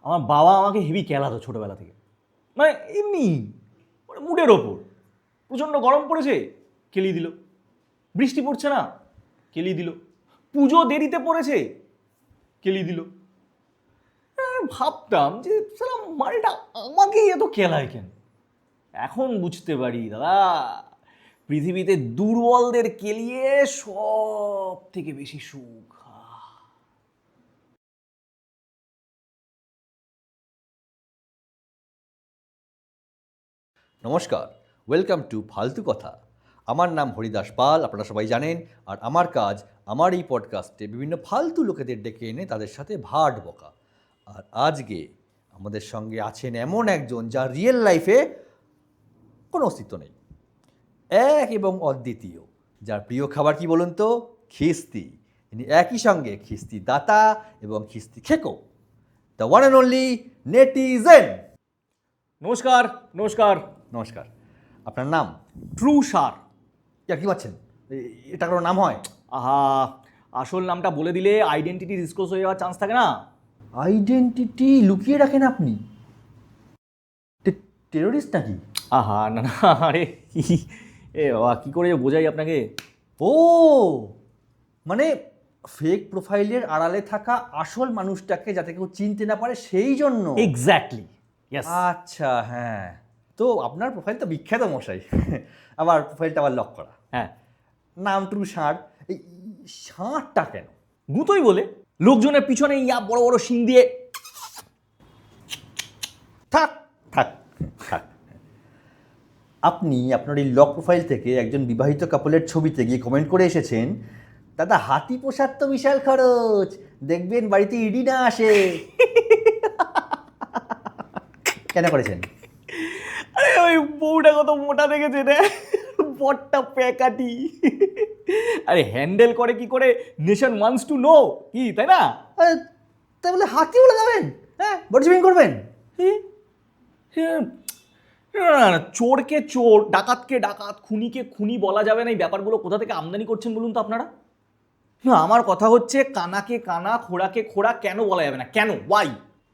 আমার বাবা আমাকে হেভি খেলাতো ছোটোবেলা থেকে, মানে এমনি মানে মুডের ওপর। প্রচণ্ড গরম পড়েছে, খেলিয়ে দিল। বৃষ্টি পড়ছে না, খেলিয়ে দিল। পুজো দেরিতে পড়েছে, খেলিয়ে দিল। ভাবতাম যে সালা মালটা আমাকেই এত খেলায় কেন। এখন বুঝতে পারি দাদা, পৃথিবীতে দুর্বলদের কেলিয়ে সব থেকে বেশি সুখ। নমস্কার, ওয়েলকাম টু ফালতু কথা। আমার নাম হরিদাস পাল, আপনারা সবাই জানেন। আর আমার কাজ আমার এই পডকাস্টে বিভিন্ন ফালতু লোকেদের ডেকে এনে তাদের সাথে ভাট বকা। আর আজকে আমাদের সঙ্গে আছেন এমন একজন যার রিয়েল লাইফে কোনো অস্তিত্ব নেই, এক এবং অদ্বিতীয়, যার প্রিয় খাবার কি বলুন তো? খিস্তি। ইনি একই সঙ্গে খিস্তি দাতা এবং খিস্তি খেকো, the one and only netizen. নমস্কার নমস্কার। নমস্কার, আপনার নাম? True sir. কি পাচ্ছেন? এটা কোনো নাম হয়? আহা, আসল নামটা বলে দিলে আইডেন্টিটি ডিসক্লোজ হয়ে যাওয়ার চান্স থাকে না। আইডেন্টিটি লুকিয়ে রাখেন আপনি? টেরোরিস্ট নাকি? আহা না না, আরে এ বাবা, কী করে বোঝাই আপনাকে? ও মানে ফেক প্রোফাইলের আড়ালে থাকা আসল মানুষটাকে যাতে কেউ চিনতে না পারে সেই জন্য। Exactly, yes. আচ্ছা, হ্যাঁ। তো আপনার প্রোফাইল তো বিখ্যাত মশাই। আবার প্রোফাইলটা আবার লক করা। হ্যাঁ, নাম ট্রু ষাঁড়। এই ষাঁড়টা কেন? গুতোই বলে লোকজনের পিছনে ইয়া বড় বড় শিং দিয়ে। থাক থাক থাক। আপনি আপনার এই লক প্রোফাইল থেকে একজন বিবাহিত কাপলের ছবিতে গিয়ে কমেন্ট করে এসেছেন, দাদা হাতি পোষার তো বিশাল খরচ, দেখবেন বাড়িতে ইডি না আসে। কেন করেছেন? আরে ওই বউটা কত মোটা দেখেছে রে, বটটা প্যাকাটি। আরে হ্যান্ডেল করে কি করে নেশন ওয়ান্টস টু নো, কি তাই না? তাই বলে হাতি বলে যাবেন? হ্যাঁ, বডি শেমিং করবেন? না না, চোরকে চোর, ডাকাতকে ডাকাত, খুনিকে খুনি বলা যাবে না। এই ব্যাপারগুলো কোথা থেকে আমদানি করছেন বলুন তো আপনারা? না, আমার কথা হচ্ছে কানাকে কানা, খোড়াকে খোড়া কেন বলা যাবে না? কেন? ওয়াই?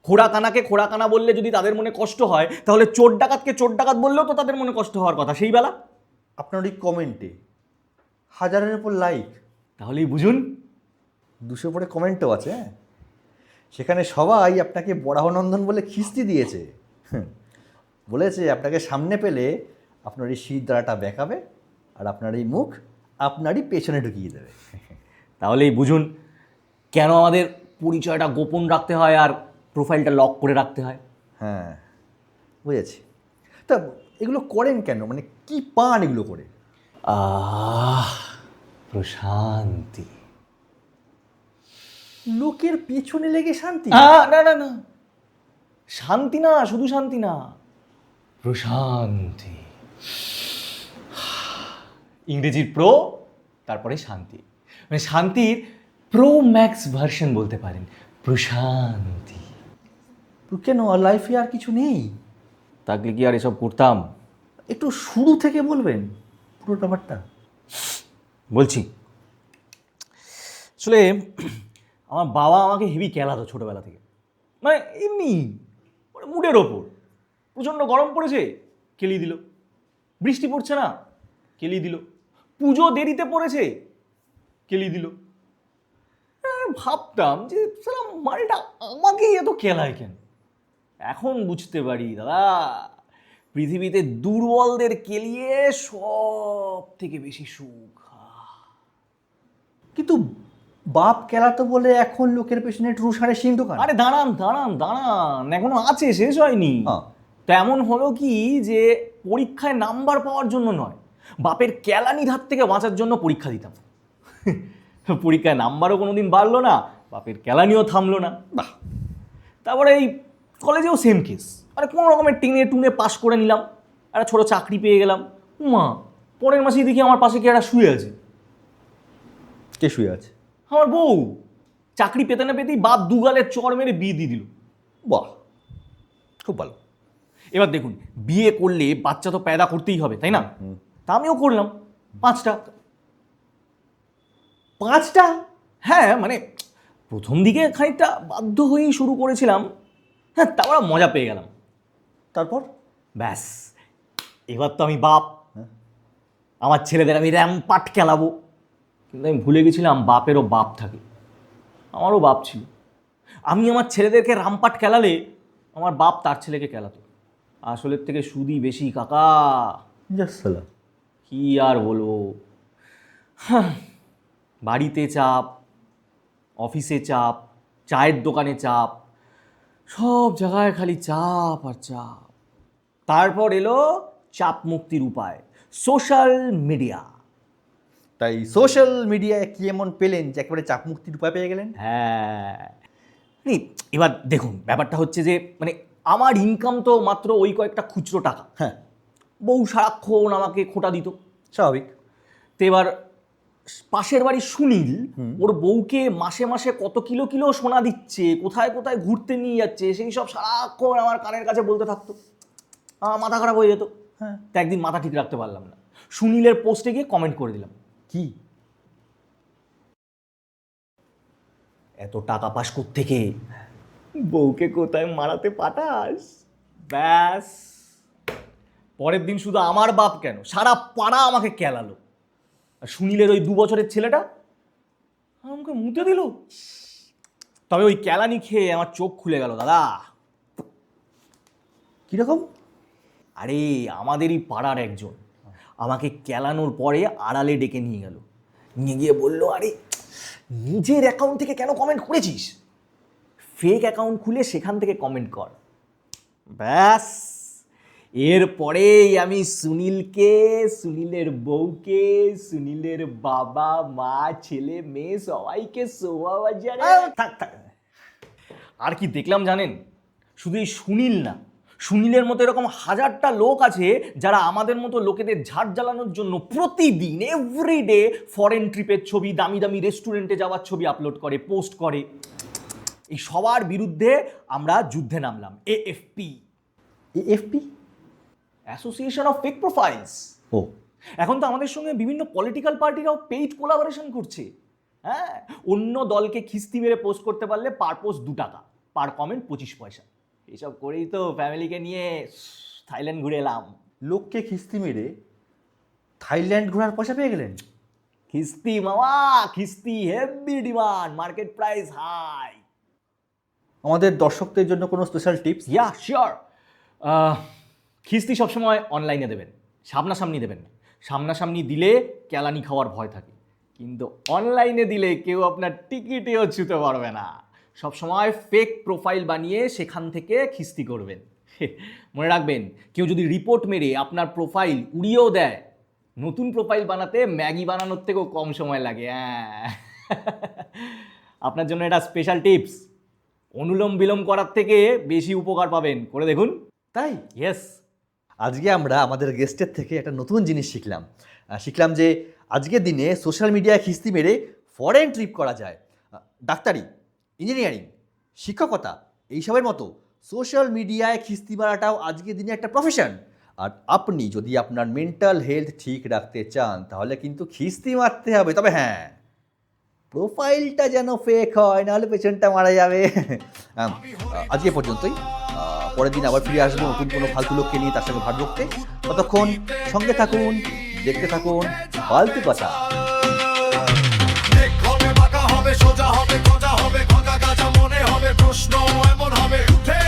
খোড়া কানাকে খোড়া কানা বললে যদি তাদের মনে কষ্ট হয়, তাহলে চোর ডাকাতকে চোর ডাকাত বললেও তো তাদের মনে কষ্ট হওয়ার কথা সেই বেলা। আপনার ওই কমেন্টে হাজারের উপর লাইক, তাহলেই বুঝুন 200 উপরে কমেন্টও আছে। হ্যাঁ, সেখানে সবাই আপনাকে বরাহনন্দন বলে খিস্তি দিয়েছে। বলেছে আপনাকে সামনে পেলে আপনার এই শীত দ্বারাটা বেঁকাবে আর আপনার এই মুখ আপনারই পেছনে ঢুকিয়ে দেবে। তাহলেই বুঝুন কেন আমাদের পরিচয়টা গোপন রাখতে হয় আর প্রোফাইলটা লক করে রাখতে হয়। হ্যাঁ, বুঝেছি। তা এগুলো করেন কেন? মানে কি পান এগুলো করে? প্রশান্তি। লোকের পেছনে লেগে শান্তি? না না না, শান্তি না, শুধু শান্তি না, প্রশান্তি। ইংরেজির প্রো, তারপরে শান্তি, মানে শান্তির প্রো ম্যাক্স ভার্সন বলতে পারেন, প্রশান্তি। কেন, লাইফে আর কিছু নেই? থাকলে কি আর এসব করতাম? একটু শুরু থেকে বলবেন পুরো ব্যাপারটা? বলছি, আসলে আমার বাবা আমাকে হেভি খেলাতো ছোটোবেলা থেকে, মানে এমনি মানে মুডের ওপর। প্রচণ্ড গরম পড়েছে, খেলিয়ে দিল। বৃষ্টি পড়ছে না, খেলিয়ে দিল। পুজো দেরিতে পড়েছে, খেলিয়ে দিল। ভাবতাম যে সালা মালটা আমাকেই এত খেলায় কেন। এখন বুঝতে পারি দাদা, পৃথিবীতে দুর্বলদের কেলিয়ে সব থেকে বেশি সুখ। কিন্তু বাপ খেলাতো বলে এখন লোকের পেছনে ট্রু ষাঁড়ের শিং দোকান? আরে দাঁড়ান দাঁড়ান দাঁড়ান, এখনো আছে, শেষ হয়নি। তেমন হলো কি যে পরীক্ষায় নাম্বার পাওয়ার জন্য নয়, বাপের কেলানির হাত থেকে বাঁচার জন্য পরীক্ষা দিতাম। পরীক্ষায় নাম্বারও কোনোদিন বাড়লো না, বাপের কেলানিও থামলো না। বাহ। তারপরে এই কলেজেও সেম কেস, আরে কোনো রকমের টেনে টুনে পাশ করে নিলাম, একটা ছোটো চাকরি পেয়ে গেলাম। মা, পরের মাসেই দেখি আমার পাশে কি একটা শুয়ে আছে। কে শুয়ে আছে? আমার বউ। চাকরি পেতে না পেতেই বাপ দুগালের চর মেরে বিয়ে দিয়ে দিল। বাহ, খুব ভালো। এবার দেখুন, বিয়ে করলে বাচ্চা তো पैदा করতেই হবে, তাই না? তা আমিও করলাম 5টা। 5টা? হ্যাঁ, মানে প্রথম দিকে খানিকটা বাধ্য হয়েই শুরু করেছিলাম, হ্যাঁ, তারপর মজা পেয়ে গেলাম। তারপর ব্যাস, এবার তো আমি বাপ, আমার ছেলেদের আমি র্যাম্পাট খেলাবো। কিন্তু আমি ভুলে গেছিলাম বাপেরও বাপ থাকে, আমারও বাপ ছিল। আমি আমার ছেলেদেরকে রামপাট খেলালে আমার বাপ তার ছেলেকে খেলাতো। আসলের থেকে সুদই বেশি কাকা। জাসালা, কি আর বলবো, বাড়িতে চাপ, অফিসে চাপ, চায়ের দোকানে চাপ, সব জায়গায় খালি চাপ আর চাপ। তারপর এলো চাপ মুক্তির উপায়, সোশ্যাল মিডিয়া। তাই সোশ্যাল মিডিয়ায় কি এমন পেলেন যে একেবারে চাপ মুক্তির উপায় পেয়ে গেলেন? হ্যাঁ, এবার দেখুন, ব্যাপারটা হচ্ছে যে মানে আমার ইনকাম তো মাত্র ওই কয়েকটা খুচরো টাকা। হ্যাঁ, বউ সারাক্ষণ আমাকে খোঁটা দিত, স্বাভাবিক। তো এবার পাশের বাড়ির সুনীল ওর বউকে মাসে মাসে কত কিলো কিলো সোনা দিচ্ছে, কোথায় কোথায় ঘুরতে নিয়ে যাচ্ছে, সেই সব সারাক্ষণ আমার কানের কাছে বলতে থাকতো। আমার মাথা খারাপ হয়ে যেত। হ্যাঁ, তা একদিন মাথা ঠিক রাখতে পারলাম না, সুনীলের পোস্টে গিয়ে কমেন্ট করে দিলাম, কি এত টাকা পাস থেকে বউকে কোথায় মারাতে পাঠাস। ব্যাস, পরের দিন শুধু আমার বাপ কেন, সারা পাড়া আমাকে কেলালো। আর সুনীলের ওই 2 বছরের ছেলেটা আমাকে মুতে দিল। তবে ওই কেলানি খেয়ে আমার চোখ খুলে গেল দাদা। কীরকম? আরে আমাদেরই পাড়ার একজন আমাকে কেলানোর পরে আড়ালে ডেকে নিয়ে গেল, নিয়ে গিয়ে বললো, আরে নিজের অ্যাকাউন্ট থেকে কেন কমেন্ট করেছিস, ফেক অ্যাকাউন্ট খুলে সেখান থেকে কমেন্ট কর। ব্যাস, এরপরেই আমি সুনীলকে, সুনীলের বউকে, সুনীলের বাবা মা ছেলে মেয়ে সবাইকে শোভা বাজারে থাক থাক। আর কি দেখলাম জানেন, শুধু এই সুনীল না, সুনীলের মতো এরকম হাজারটা লোক আছে যারা আমাদের মতো লোকেদের ঝাড় জ্বালানোর জন্য প্রতিদিন এভরিডে ফরেন ট্রিপের ছবি, দামি দামি রেস্টুরেন্টে যাওয়ার ছবি আপলোড করে, পোস্ট করে। এই সবার বিরুদ্ধে আমরা যুদ্ধে নামলাম। AFP, AFP, association of fake profiles. ও, এখন তো আমাদের সঙ্গে বিভিন্ন পলিটিক্যাল পার্টিরাও পেইড কোলাবোরেশন করছে। হ্যাঁ, অন্য দলকে খিস্তি মেরে পোস্ট করতে পারলে পার পোস্ট 2 টাকা, পার কমেন্ট 25 পয়সা। এইসব করেই তো ফ্যামিলিকে নিয়ে থাইল্যান্ড ঘুরে এলাম। লোককে খিস্তি মেরে থাইল্যান্ড ঘোরার পয়সা পেয়ে গেলেন? খিস্তি মামা, খিস্তি heavy demand, market price high. আমাদের দর্শকদের জন্য কোনো স্পেশাল টিপস? Yeah sure. খিস্তি সবসময় অনলাইনে দেবেন, সামনাসামনি দেবেন না। সামনাসামনি দিলে কেলানি খাওয়ার ভয় থাকে, কিন্তু অনলাইনে দিলে কেউ আপনার টিকিটেও ছুতে পারবে না। সবসময় ফেক প্রোফাইল বানিয়ে সেখান থেকে খিস্তি করবেন। মনে রাখবেন, কেউ যদি রিপোর্ট মেরে আপনার প্রোফাইল উড়িয়েও দেয়, নতুন প্রোফাইল বানাতে ম্যাগি বানানোর থেকেও কম সময় লাগে। হ্যাঁ, আপনার জন্য এটা স্পেশাল টিপস। অনুলোম বিলোম করার থেকে বেশি উপকার পাবেন, করে দেখুন। তাই ইয়েস, আজকে আমরা আমাদের গেস্টের থেকে একটা নতুন জিনিস শিখলাম যে আজকের দিনে সোশ্যাল মিডিয়ায় খিস্তি মেরে ফরেন ট্রিপ করা যায়। ডাক্তারি, ইঞ্জিনিয়ারিং, শিক্ষকতা এইসবের মতো সোশ্যাল মিডিয়ায় খিস্তি মারাটাও আজকের দিনে একটা প্রফেশন। আর আপনি যদি আপনার মেন্টাল হেলথ ঠিক রাখতে চান তাহলে কিন্তু খিস্তি মারতে হবে। তবে হ্যাঁ, প্রোফাইলটা যেন ফেক হয়, নাহলে পেছনটা মারা যাবে। আজকে পর্যন্তই। পরের দিন আবার ফিরে আসবো নতুন কোনো ফালতু লোককে নিয়ে, তার সঙ্গে ভাট বকতে। ততক্ষণ সঙ্গে থাকুন, দেখতে থাকুন ফালতু কথা। সোজা হবে, খোঁজা হবে, খোঁজা গাজা মনে হবে, প্রশ্ন এমন হবে উঠে